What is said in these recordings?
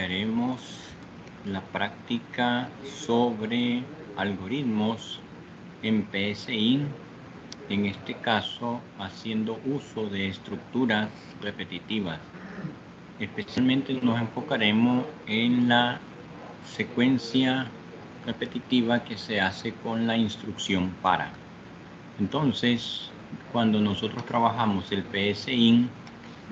Haremos la práctica sobre algoritmos en PSI, en este caso haciendo uso de estructuras repetitivas. Especialmente nos enfocaremos en la secuencia repetitiva que se hace con la instrucción para. Entonces, cuando nosotros trabajamos el PSI,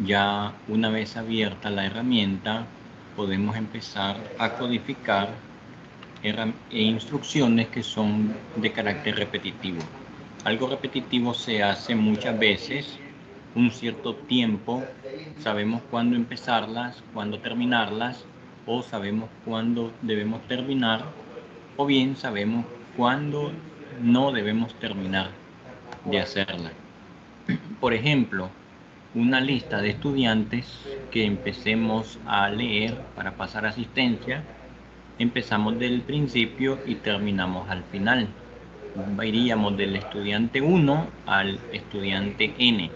ya una vez abierta la herramienta, podemos empezar a codificar instrucciones que son de carácter repetitivo. Algo repetitivo se hace muchas veces, un cierto tiempo, sabemos cuándo empezarlas, cuándo terminarlas, o sabemos cuándo debemos terminar, o bien sabemos cuándo no debemos terminar de hacerla. Por ejemplo, una lista de estudiantes que empecemos a leer para pasar asistencia, empezamos del principio y terminamos al final. Iríamos del estudiante 1 al estudiante N.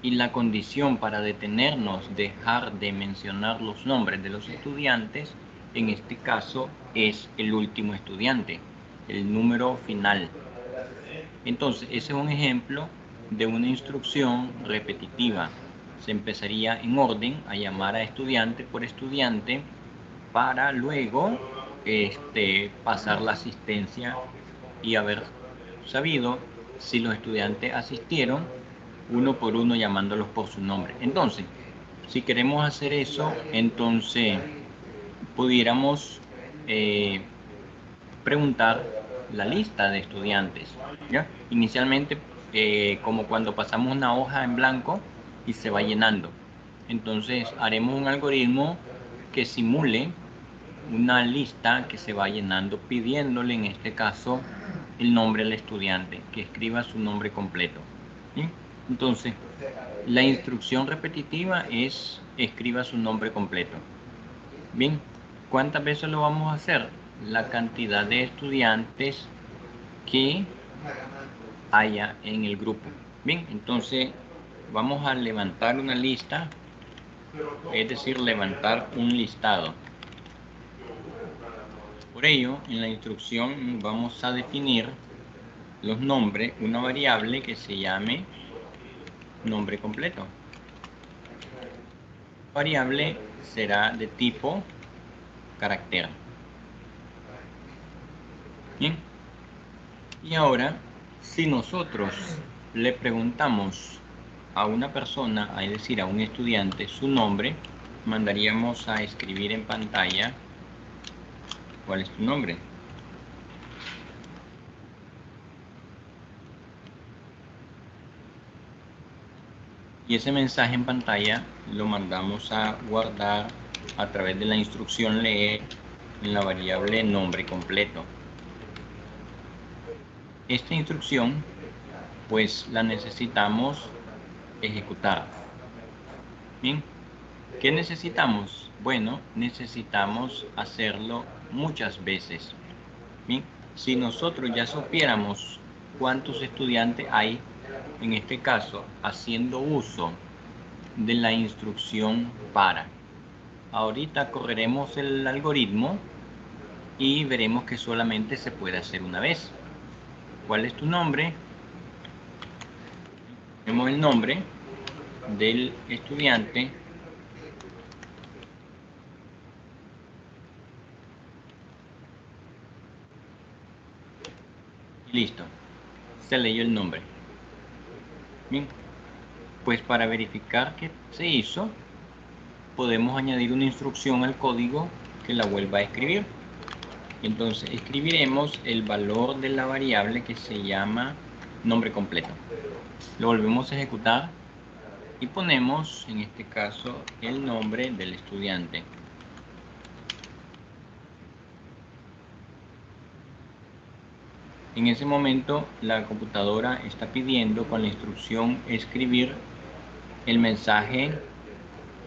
Y la condición para detenernos, dejar de mencionar los nombres de los estudiantes, en este caso es el último estudiante, el número final. Entonces, ese es un ejemplo de una instrucción repetitiva. Se empezaría en orden a llamar a estudiante por estudiante para luego pasar la asistencia y haber sabido si los estudiantes asistieron uno por uno llamándolos por su nombre. Entonces, si queremos hacer eso, entonces pudiéramos preguntar la lista de estudiantes, ¿ya? Inicialmente, como cuando pasamos una hoja en blanco y se va llenando. Entonces, haremos un algoritmo que simule una lista que se va llenando pidiéndole, en este caso, el nombre al estudiante, que escriba su nombre completo. ¿Sí? Entonces, la instrucción repetitiva es escriba su nombre completo. Bien, ¿cuántas veces lo vamos a hacer? La cantidad de estudiantes que haya en el grupo. Bien, entonces vamos a levantar una lista, es decir, levantar un listado. Por ello, en la instrucción vamos a definir los nombres, una variable que se llame nombre completo. La variable será de tipo carácter. Bien. Y ahora, si nosotros le preguntamos a una persona, es decir, a un estudiante, su nombre, mandaríamos a escribir en pantalla cuál es tu nombre. Y ese mensaje en pantalla lo mandamos a guardar a través de la instrucción leer en la variable nombre completo. Esta instrucción, pues la necesitamos ejecutar. Bien, ¿qué necesitamos? Bueno, necesitamos hacerlo muchas veces. Bien, si nosotros ya supiéramos cuántos estudiantes hay, en este caso, haciendo uso de la instrucción para. Ahorita correremos el algoritmo y veremos que solamente se puede hacer una vez. ¿Cuál es tu nombre? Tenemos el nombre del estudiante. Y listo. Se leyó el nombre. Bien. Pues para verificar que se hizo, podemos añadir una instrucción al código que la vuelva a escribir. Entonces escribiremos el valor de la variable que se llama nombre completo. Lo volvemos a ejecutar y ponemos, en este caso, el nombre del estudiante. En ese momento, la computadora está pidiendo con la instrucción escribir el mensaje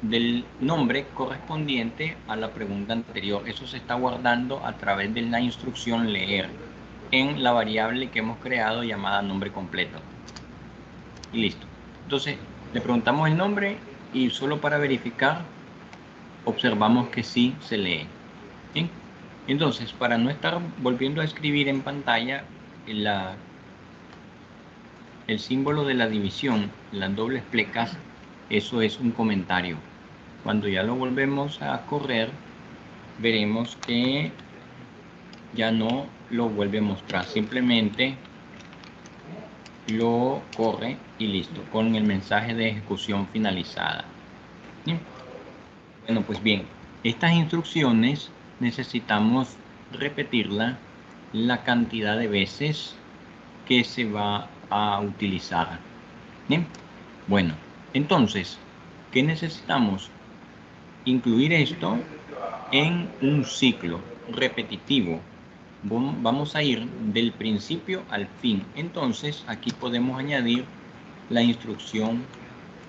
del nombre correspondiente a la pregunta anterior. Eso se está guardando a través de la instrucción leer en la variable que hemos creado llamada nombre completo. Y listo. Entonces, le preguntamos el nombre y solo para verificar observamos que sí se lee. ¿Bien? Entonces, para no estar volviendo a escribir en pantalla el símbolo de la división, las dobles plecas, eso es un comentario. Cuando ya lo volvemos a correr, veremos que ya no lo vuelve a mostrar, simplemente lo corre y listo, con el mensaje de ejecución finalizada. ¿Sí? Bueno, pues bien, estas instrucciones necesitamos repetirla la cantidad de veces que se va a utilizar. ¿Bien? Bueno, entonces, ¿qué necesitamos? Incluir esto en un ciclo repetitivo. Vamos a ir del principio al fin. Entonces, aquí podemos añadir la instrucción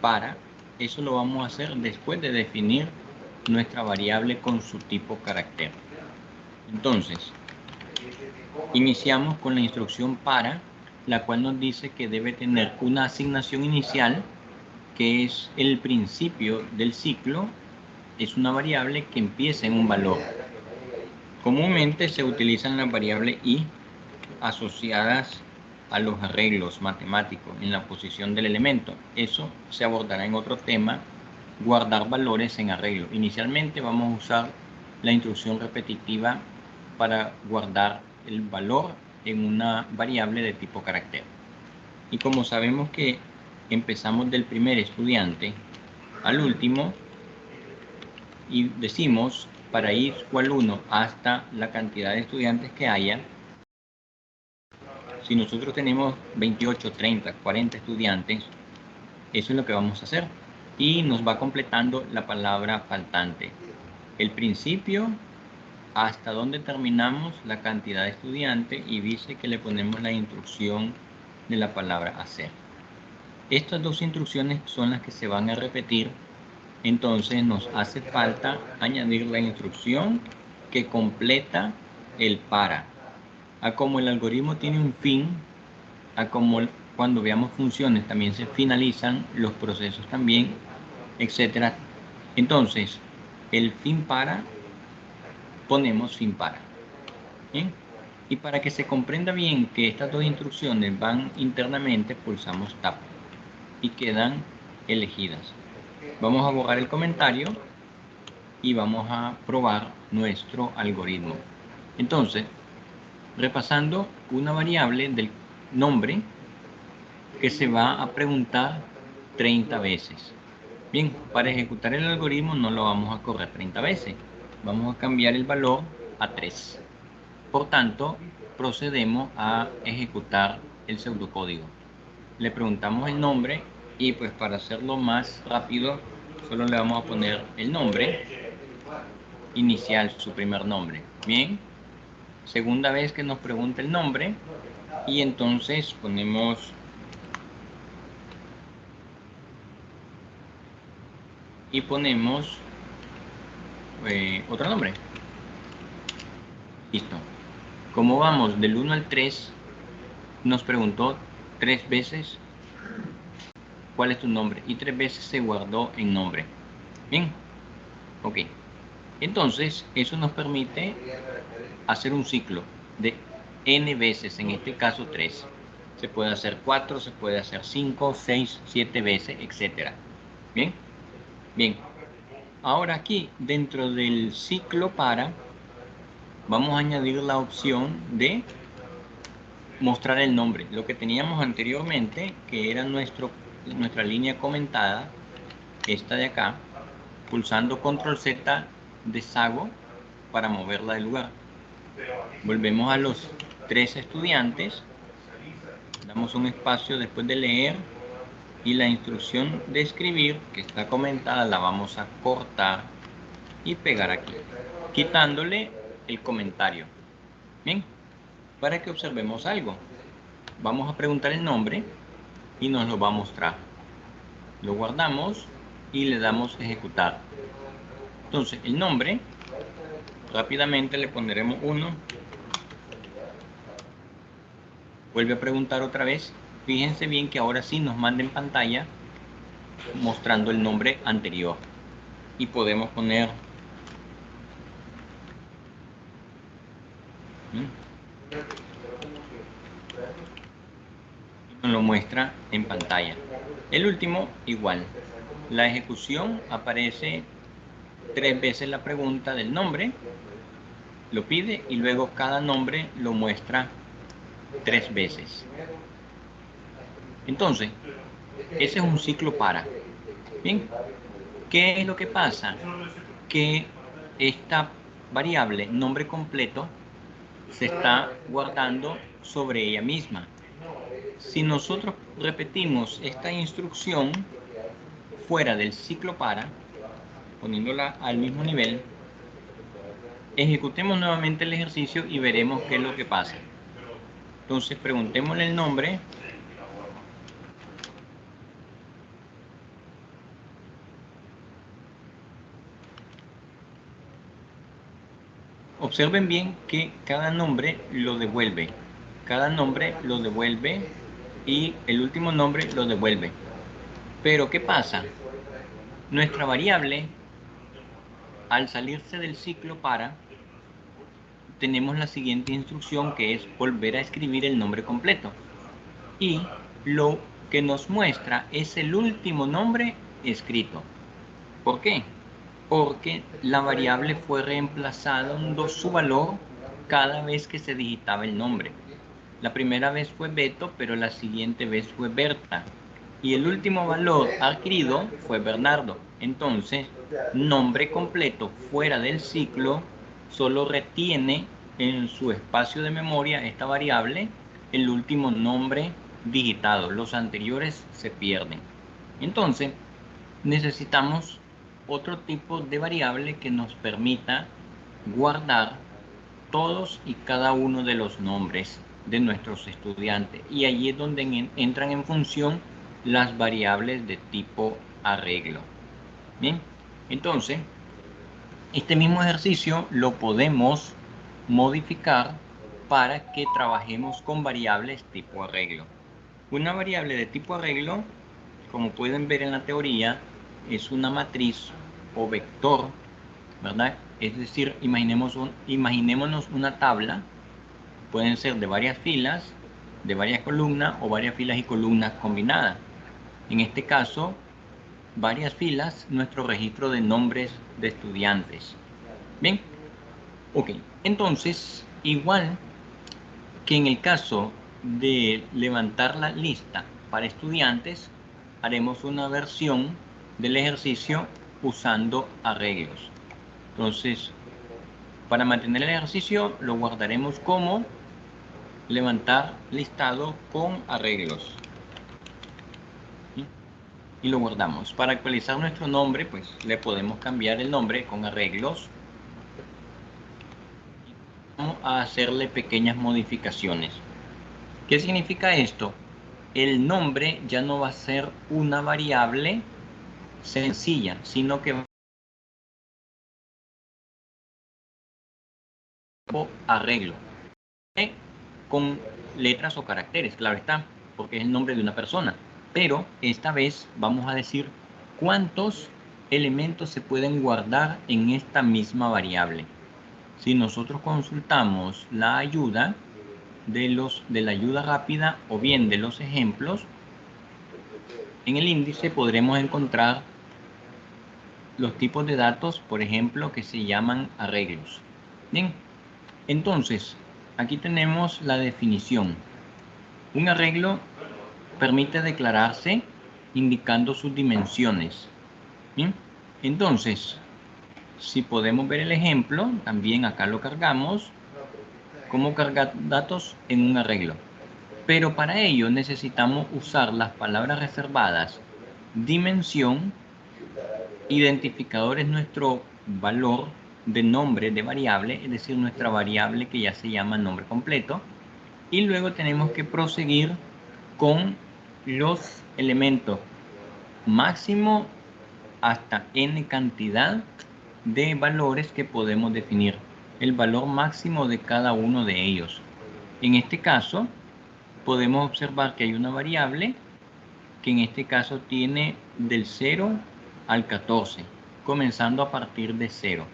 para. Eso lo vamos a hacer después de definir nuestra variable con su tipo carácter. Entonces, iniciamos con la instrucción para, la cual nos dice que debe tener una asignación inicial, que es el principio del ciclo. Es una variable que empieza en un valor. Comúnmente se utilizan las variables i asociadas a los arreglos matemáticos en la posición del elemento. Eso se abordará en otro tema, guardar valores en arreglo. Inicialmente vamos a usar la instrucción repetitiva para guardar el valor en una variable de tipo carácter. Y como sabemos que empezamos del primer estudiante al último, y decimos para ir cual 1 hasta la cantidad de estudiantes que haya, si nosotros tenemos 28, 30, 40 estudiantes, eso es lo que vamos a hacer. Y nos va completando la palabra faltante. El principio, hasta donde terminamos la cantidad de estudiantes, y dice que le ponemos la instrucción de la palabra hacer. Estas dos instrucciones son las que se van a repetir. Entonces nos hace falta añadir la instrucción que completa el para. A como el algoritmo tiene un fin, a como cuando veamos funciones también se finalizan, los procesos también, etc. Entonces, el fin para, ponemos fin para. ¿Bien? Y para que se comprenda bien que estas dos instrucciones van internamente, pulsamos Tab y quedan elegidas. Vamos a borrar el comentario y vamos a probar nuestro algoritmo. Entonces, repasando, una variable del nombre que se va a preguntar 30 veces. Bien, para ejecutar el algoritmo no lo vamos a correr 30 veces. Vamos a cambiar el valor a 3. Por tanto, procedemos a ejecutar el pseudocódigo. Le preguntamos el nombre y pues para hacerlo más rápido, solo le vamos a poner el nombre inicial, su primer nombre. Bien, segunda vez que nos pregunta el nombre y entonces ponemos otro nombre. Listo. Como vamos del 1 al 3, nos preguntó 3 veces cuál es tu nombre y 3 veces se guardó en nombre. Bien, ok. Entonces, eso nos permite hacer un ciclo de n veces, en este caso 3. Se puede hacer 4, se puede hacer 5, 6, 7 veces, etc. Bien, bien. Ahora aquí, dentro del ciclo para, vamos a añadir la opción de mostrar el nombre. Lo que teníamos anteriormente, que era nuestra línea comentada, esta de acá, pulsando Control Z, deshago para moverla del lugar. Volvemos a los 3 estudiantes, damos un espacio después de leer y la instrucción de escribir que está comentada la vamos a cortar y pegar aquí, quitándole el comentario. Bien, para que observemos algo, vamos a preguntar el nombre y nos lo va a mostrar. Lo guardamos y le damos ejecutar. Entonces el nombre, rápidamente le pondremos 1. Vuelve a preguntar otra vez. Fíjense bien que ahora sí nos manda en pantalla mostrando el nombre anterior. Y podemos poner Nos lo muestra en pantalla. El último, igual. La ejecución aparece 3 veces la pregunta del nombre, lo pide y luego cada nombre lo muestra 3 veces. Entonces, ese es un ciclo para. Bien, ¿qué es lo que pasa? Que esta variable nombre completo se está guardando sobre ella misma. Si nosotros repetimos esta instrucción fuera del ciclo para, poniéndola al mismo nivel, ejecutemos nuevamente el ejercicio y veremos qué es lo que pasa. Entonces preguntémosle el nombre. Observen bien que cada nombre lo devuelve. Cada nombre lo devuelve y el último nombre lo devuelve. Pero ¿qué pasa? Nuestra variable, al salirse del ciclo para, tenemos la siguiente instrucción que es volver a escribir el nombre completo. Y lo que nos muestra es el último nombre escrito. ¿Por qué? Porque la variable fue reemplazando su valor cada vez que se digitaba el nombre. La primera vez fue Beto, pero la siguiente vez fue Berta. Y el último valor adquirido fue Bernardo. Entonces, nombre completo fuera del ciclo solo retiene en su espacio de memoria esta variable el último nombre digitado. Los anteriores se pierden. Entonces, necesitamos otro tipo de variable que nos permita guardar todos y cada uno de los nombres de nuestros estudiantes. Y allí es donde entran en función las variables de tipo arreglo. Bien, entonces, este mismo ejercicio lo podemos modificar para que trabajemos con variables tipo arreglo. Una variable de tipo arreglo, como pueden ver en la teoría, es una matriz o vector, ¿verdad? Es decir, imaginémonos una tabla, pueden ser de varias filas, de varias columnas o varias filas y columnas combinadas. En este caso, varias filas, nuestro registro de nombres de estudiantes. Bien, ok, entonces, igual que en el caso de levantar la lista para estudiantes, haremos una versión del ejercicio usando arreglos. Entonces, para mantener el ejercicio, lo guardaremos como levantar listado con arreglos. ¿Sí? Y lo guardamos. Para actualizar nuestro nombre, pues le podemos cambiar el nombre con arreglos. Vamos a hacerle pequeñas modificaciones. ¿Qué significa esto? El nombre ya no va a ser una variable sencilla, sino que va a arreglo con letras o caracteres, claro está, porque es el nombre de una persona. Pero esta vez vamos a decir cuántos elementos se pueden guardar en esta misma variable. Si nosotros consultamos la ayuda de la ayuda rápida o bien de los ejemplos, en el índice podremos encontrar los tipos de datos, por ejemplo, que se llaman arreglos. Bien, entonces, aquí tenemos la definición. Un arreglo permite declararse indicando sus dimensiones. Bien, entonces, si podemos ver el ejemplo, también acá lo cargamos, cómo cargar datos en un arreglo. Pero para ello necesitamos usar las palabras reservadas dimensión, identificador es nuestro valor de nombre de variable, es decir, nuestra variable que ya se llama nombre completo, y luego tenemos que proseguir con los elementos máximo hasta n cantidad de valores que podemos definir, el valor máximo de cada uno de ellos. En este caso, podemos observar que hay una variable que en este caso tiene del 0 al 14, comenzando a partir de 0.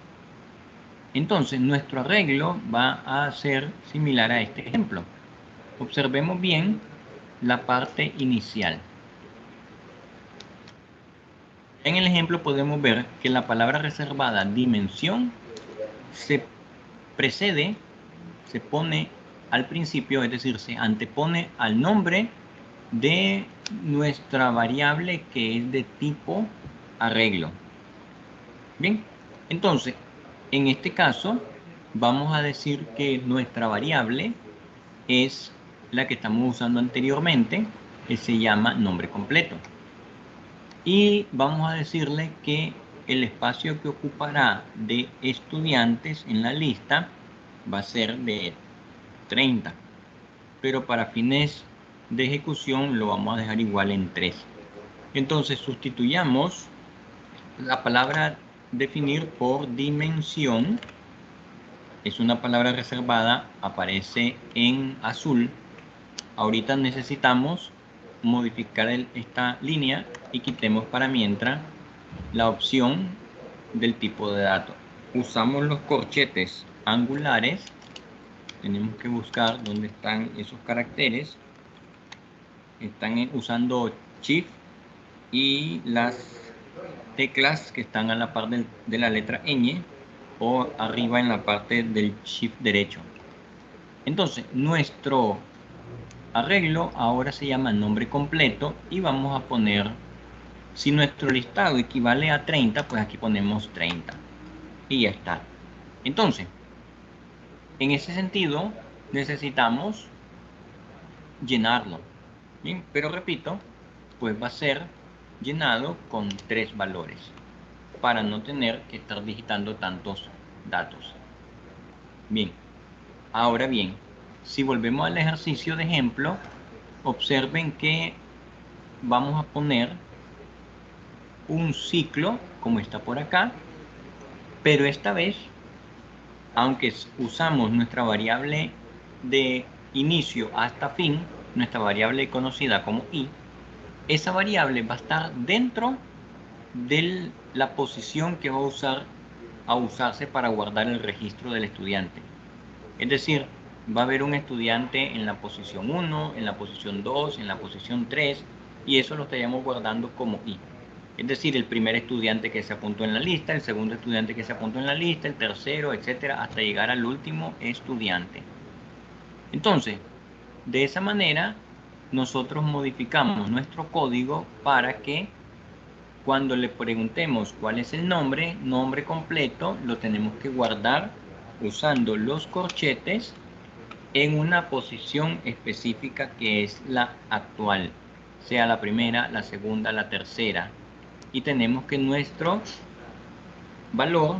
Entonces, nuestro arreglo va a ser similar a este ejemplo. Observemos bien la parte inicial. En el ejemplo podemos ver que la palabra reservada dimensión se precede, se pone al principio, es decir, se antepone al nombre de nuestra variable que es de tipo arreglo. Bien, entonces, en este caso, vamos a decir que nuestra variable es la que estamos usando anteriormente, que se llama nombre completo. Y vamos a decirle que el espacio que ocupará de estudiantes en la lista va a ser de 30. Pero para fines de ejecución lo vamos a dejar igual en 3. Entonces sustituyamos la palabra definir por dimensión. Es una palabra reservada, aparece en azul. Ahorita necesitamos modificar esta línea y quitemos para mientras la opción del tipo de dato. Usamos los corchetes angulares. Tenemos que buscar dónde están esos caracteres. Están usando Shift y las teclas que están a la par de la letra ñ o arriba en la parte del Shift derecho. Entonces, nuestro arreglo ahora se llama nombre completo y vamos a poner, si nuestro listado equivale a 30, pues aquí ponemos 30 y ya está. Entonces, en ese sentido necesitamos llenarlo. Bien, pero repito, pues va a ser llenado con 3 valores para no tener que estar digitando tantos datos. Bien, ahora bien, si volvemos al ejercicio de ejemplo, observen que vamos a poner un ciclo como está por acá, pero esta vez, aunque usamos nuestra variable de inicio hasta fin, nuestra variable conocida como i, esa variable va a estar dentro de la posición que va a usarse para guardar el registro del estudiante. Es decir, va a haber un estudiante en la posición 1, en la posición 2, en la posición 3, y eso lo estaríamos guardando como i. Es decir, el primer estudiante que se apuntó en la lista, el segundo estudiante que se apuntó en la lista, el tercero, etcétera, hasta llegar al último estudiante. Entonces, de esa manera, nosotros modificamos nuestro código para que cuando le preguntemos cuál es el nombre completo, lo tenemos que guardar usando los corchetes en una posición específica que es la actual, sea la primera, la segunda, la tercera. Y tenemos que nuestro valor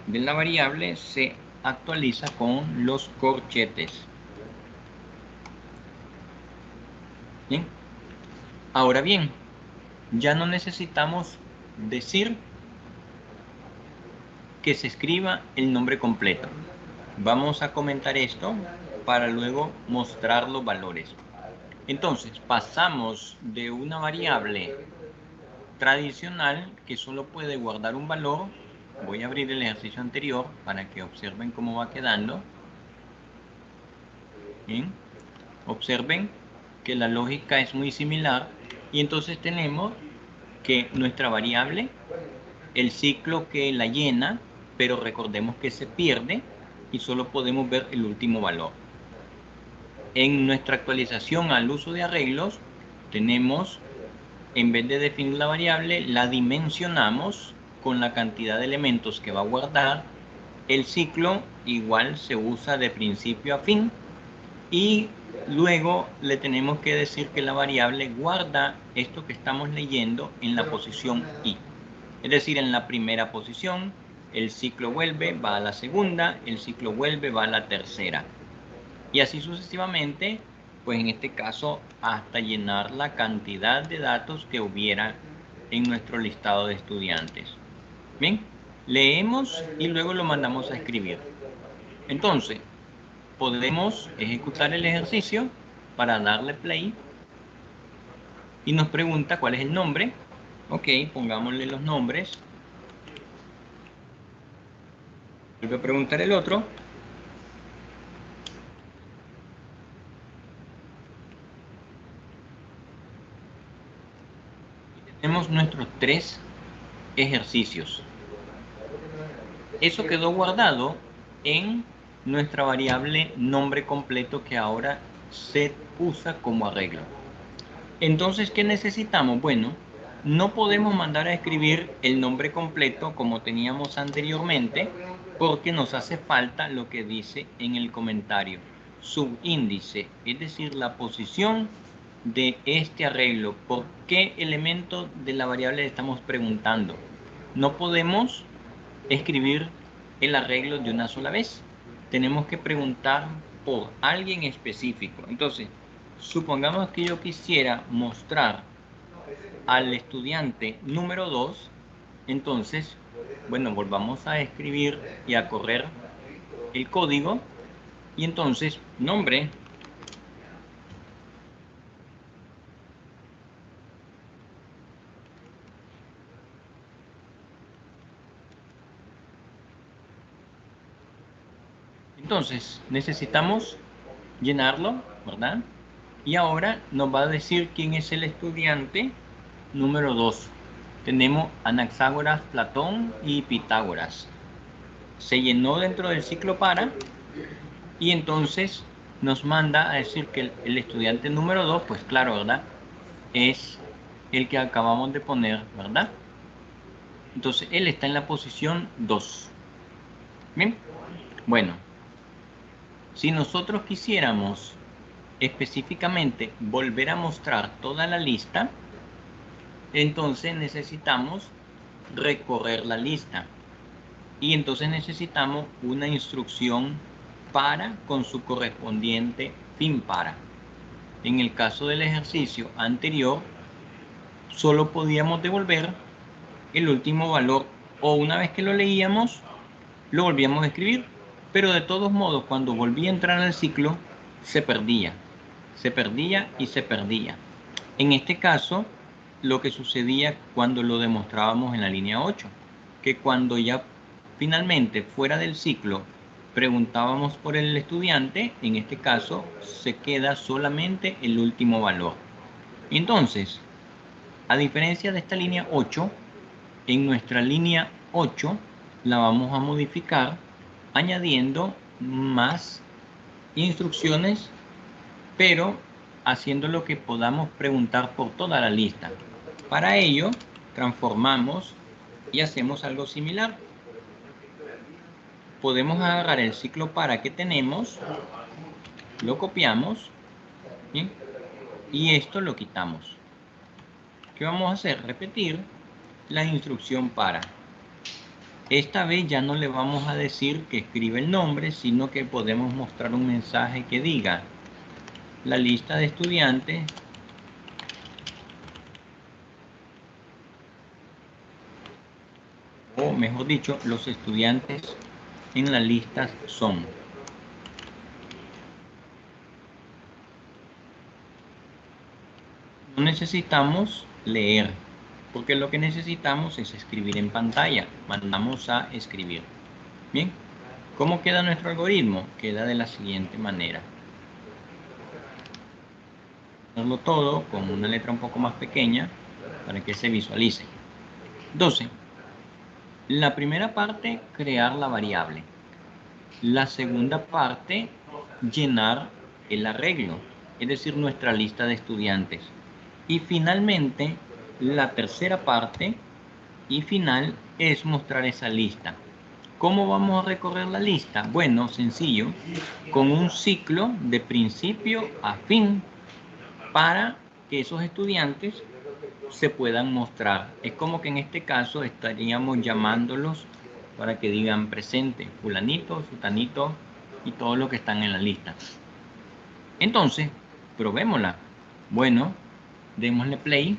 de la variable se actualiza con los corchetes. ¿Bien? Ahora bien, ya no necesitamos decir que se escriba el nombre completo. Vamos a comentar esto para luego mostrar los valores. Entonces, pasamos de una variable tradicional que solo puede guardar un valor. Voy a abrir el ejercicio anterior para que observen cómo va quedando. Bien, observen que la lógica es muy similar y entonces tenemos que nuestra variable, el ciclo que la llena, pero recordemos que se pierde y solo podemos ver el último valor. En nuestra actualización al uso de arreglos tenemos, en vez de definir la variable, la dimensionamos con la cantidad de elementos que va a guardar. El ciclo igual se usa de principio a fin y luego le tenemos que decir que la variable guarda esto que estamos leyendo en la posición i. Es decir, en la primera posición, el ciclo vuelve, va a la segunda, el ciclo vuelve, va a la tercera. Y así sucesivamente, pues en este caso, hasta llenar la cantidad de datos que hubiera en nuestro listado de estudiantes. Bien, leemos y luego lo mandamos a escribir. Entonces, podemos ejecutar el ejercicio para darle play y nos pregunta cuál es el nombre. Ok, pongámosle los nombres. Vuelve a preguntar el otro. Tenemos nuestros 3 ejercicios. Eso quedó guardado en nuestra variable nombre completo que ahora se usa como arreglo. Entonces, ¿qué necesitamos? Bueno, no podemos mandar a escribir el nombre completo como teníamos anteriormente porque nos hace falta lo que dice en el comentario, subíndice, es decir, la posición de este arreglo. ¿Por qué elemento de la variable le estamos preguntando? No podemos escribir el arreglo de una sola vez. Tenemos que preguntar por alguien específico. Entonces, supongamos que yo quisiera mostrar al estudiante número 2, entonces, bueno, volvamos a escribir y a correr el código, y entonces, nombre, entonces necesitamos llenarlo, ¿verdad? Y ahora nos va a decir quién es el estudiante número 2. Tenemos Anaxágoras, Platón y Pitágoras. Se llenó dentro del ciclo para, y entonces nos manda a decir que el estudiante número 2, pues claro, ¿verdad? Es el que acabamos de poner, ¿verdad? Entonces él está en la posición 2. Bien, bueno, si nosotros quisiéramos específicamente volver a mostrar toda la lista, entonces necesitamos recorrer la lista. Y entonces necesitamos una instrucción para con su correspondiente fin para. En el caso del ejercicio anterior, solo podíamos devolver el último valor, o una vez que lo leíamos, lo volvíamos a escribir, pero de todos modos, cuando volvía a entrar al ciclo, se perdía y se perdía. En este caso, lo que sucedía cuando lo demostrábamos en la línea 8, que cuando ya finalmente fuera del ciclo preguntábamos por el estudiante, en este caso se queda solamente el último valor. Entonces, a diferencia de esta línea 8, en nuestra línea 8 la vamos a modificar añadiendo más instrucciones, pero haciendo lo que podamos preguntar por toda la lista. Para ello, transformamos y hacemos algo similar. Podemos agarrar el ciclo para que tenemos, lo copiamos, ¿sí? Y esto lo quitamos. ¿Qué vamos a hacer? Repetir la instrucción para. Esta vez ya no le vamos a decir que escribe el nombre, sino que podemos mostrar un mensaje que diga la lista de estudiantes o mejor dicho, los estudiantes en la lista son. No necesitamos leer, porque lo que necesitamos es escribir en pantalla. Mandamos a escribir. Bien, ¿cómo queda nuestro algoritmo? Queda de la siguiente manera. Hacerlo todo con una letra un poco más pequeña para que se visualice. 12. La primera parte, crear la variable. La segunda parte, llenar el arreglo, es decir, nuestra lista de estudiantes. Y finalmente, la tercera parte y final es mostrar esa lista. ¿Cómo vamos a recorrer la lista? Bueno, sencillo, con un ciclo de principio a fin para que esos estudiantes se puedan mostrar. Es como que en este caso estaríamos llamándolos para que digan presente, fulanito, sutanito y todos los que están en la lista. Entonces, probémosla. Bueno, démosle play.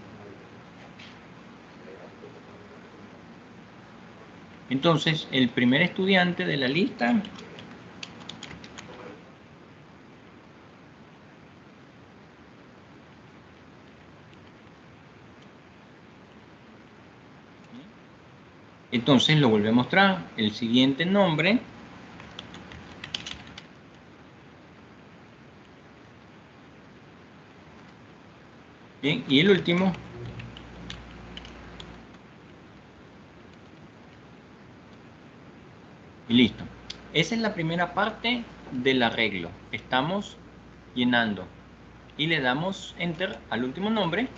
Entonces, el primer estudiante de la lista entonces lo vuelve a mostrar. El siguiente nombre Bien, y el último. Y listo. Esa es la primera parte del arreglo. Estamos llenando y le damos Enter al último nombre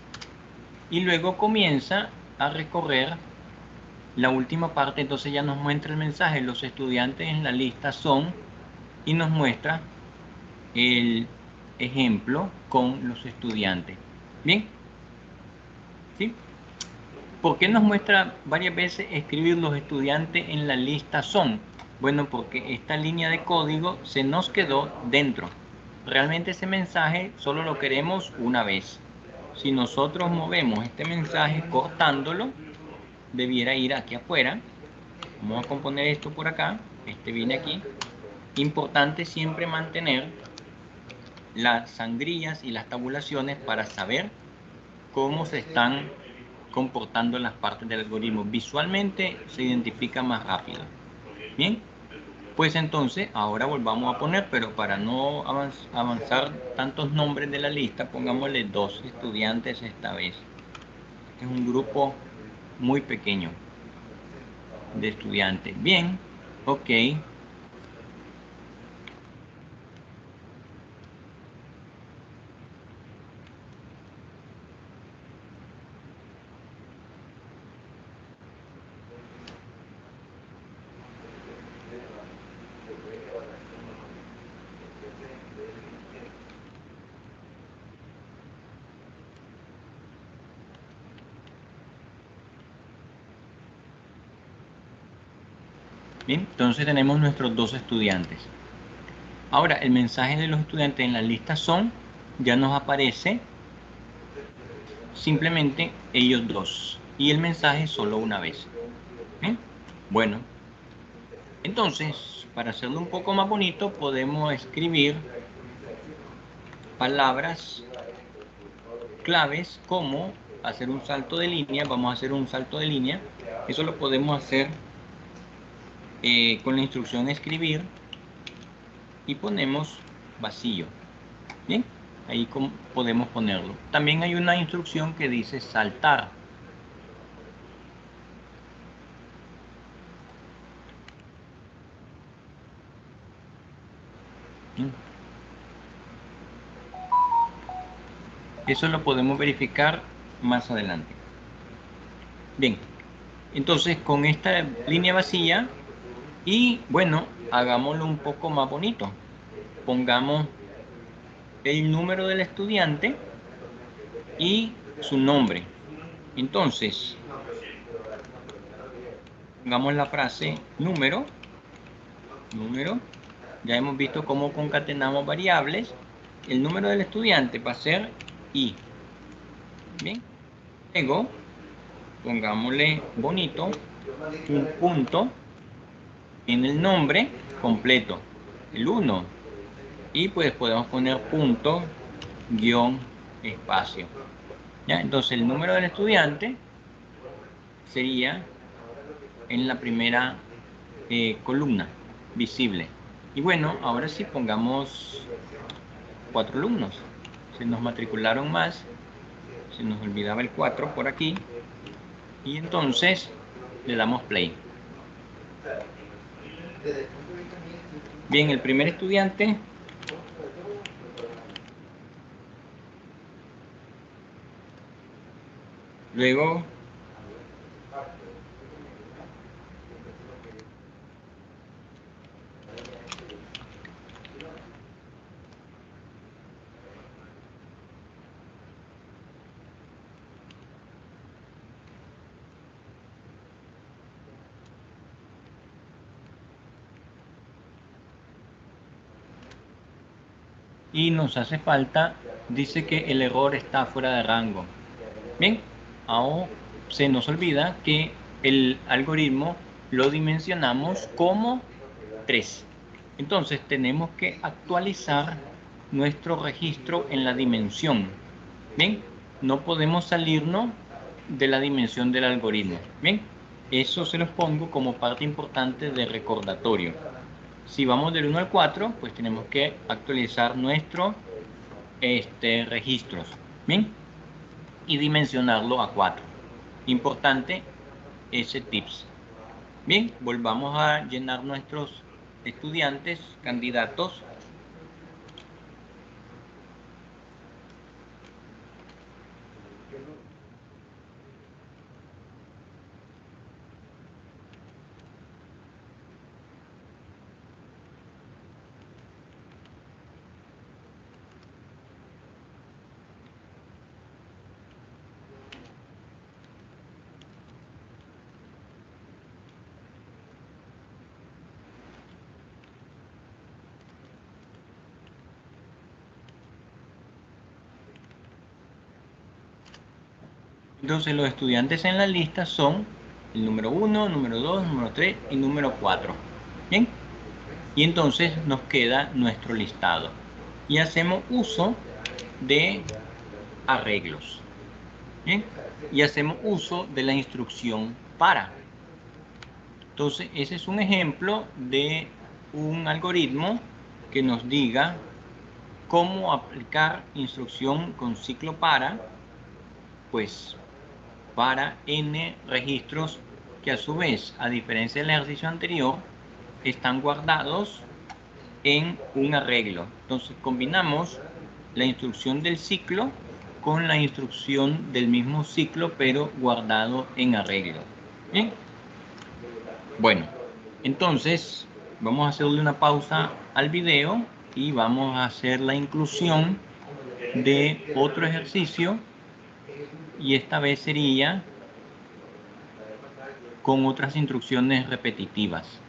y luego comienza a recorrer la última parte. Entonces ya nos muestra el mensaje: los estudiantes en la lista son, y nos muestra el ejemplo con los estudiantes. Bien, ¿sí? ¿Por qué nos muestra varias veces escribir los estudiantes en la lista son? Bueno, porque esta línea de código se nos quedó dentro. Realmente ese mensaje solo lo queremos una vez. Si nosotros movemos este mensaje cortándolo, debiera ir aquí afuera. Vamos a componer esto por acá. Este viene aquí. Importante siempre mantener las sangrías y las tabulaciones para saber cómo se están comportando las partes del algoritmo. Visualmente se identifica más rápido. Bien, pues entonces ahora volvamos a poner, pero para no avanzar tantos nombres de la lista, pongámosle 2 estudiantes esta vez. Este es un grupo muy pequeño de estudiantes. Bien, ok. Bien, entonces tenemos nuestros 2 estudiantes. Ahora, el mensaje de los estudiantes en la lista son, ya nos aparece simplemente ellos 2 y el mensaje solo una vez. ¿Bien? Bueno, entonces, para hacerlo un poco más bonito, podemos escribir palabras claves como hacer un salto de línea. Vamos a hacer un salto de línea. Eso lo podemos hacer con la instrucción escribir y ponemos vacío. Bien, ahí podemos ponerlo. También hay una instrucción que dice saltar. Bien. Eso lo podemos verificar más adelante. Bien, entonces con esta línea vacía, y bueno, hagámoslo un poco más bonito. Pongamos el número del estudiante y su nombre. Entonces, pongamos la frase número. Ya hemos visto cómo concatenamos variables. El número del estudiante va a ser i. Bien. Luego, pongámosle bonito un punto en el nombre completo, el 1. Y pues podemos poner punto, guión, espacio. ¿Ya? Entonces el número del estudiante sería en la primera columna visible. Y bueno, ahora sí pongamos 4 alumnos. Se nos matricularon más, se nos olvidaba el 4 por aquí. Y entonces le damos play. Bien, el primer estudiante luego y nos hace falta, dice que el error está fuera de rango. Bien, ahora se nos olvida que el algoritmo lo dimensionamos como 3. Entonces tenemos que actualizar nuestro registro en la dimensión. Bien, no podemos salirnos de la dimensión del algoritmo. Bien, eso se los pongo como parte importante de recordatorio. Si vamos del 1 al 4, pues tenemos que actualizar nuestros registros. Bien, y dimensionarlo a 4. Importante ese tips. Bien, volvamos a llenar nuestros estudiantes, candidatos. Entonces los estudiantes en la lista son el número 1, número 2, número 3 y número 4. Bien, y entonces nos queda nuestro listado. Y hacemos uso de arreglos. Bien, y hacemos uso de la instrucción para. Entonces ese es un ejemplo de un algoritmo que nos diga cómo aplicar instrucción con ciclo pues para n registros que a su vez, a diferencia del ejercicio anterior, están guardados en un arreglo. Entonces combinamos la instrucción del ciclo con la instrucción del mismo ciclo, pero guardado en arreglo. Bien. Bueno, entonces vamos a hacerle una pausa al video y vamos a hacer la inclusión de otro ejercicio, y esta vez sería con otras instrucciones repetitivas.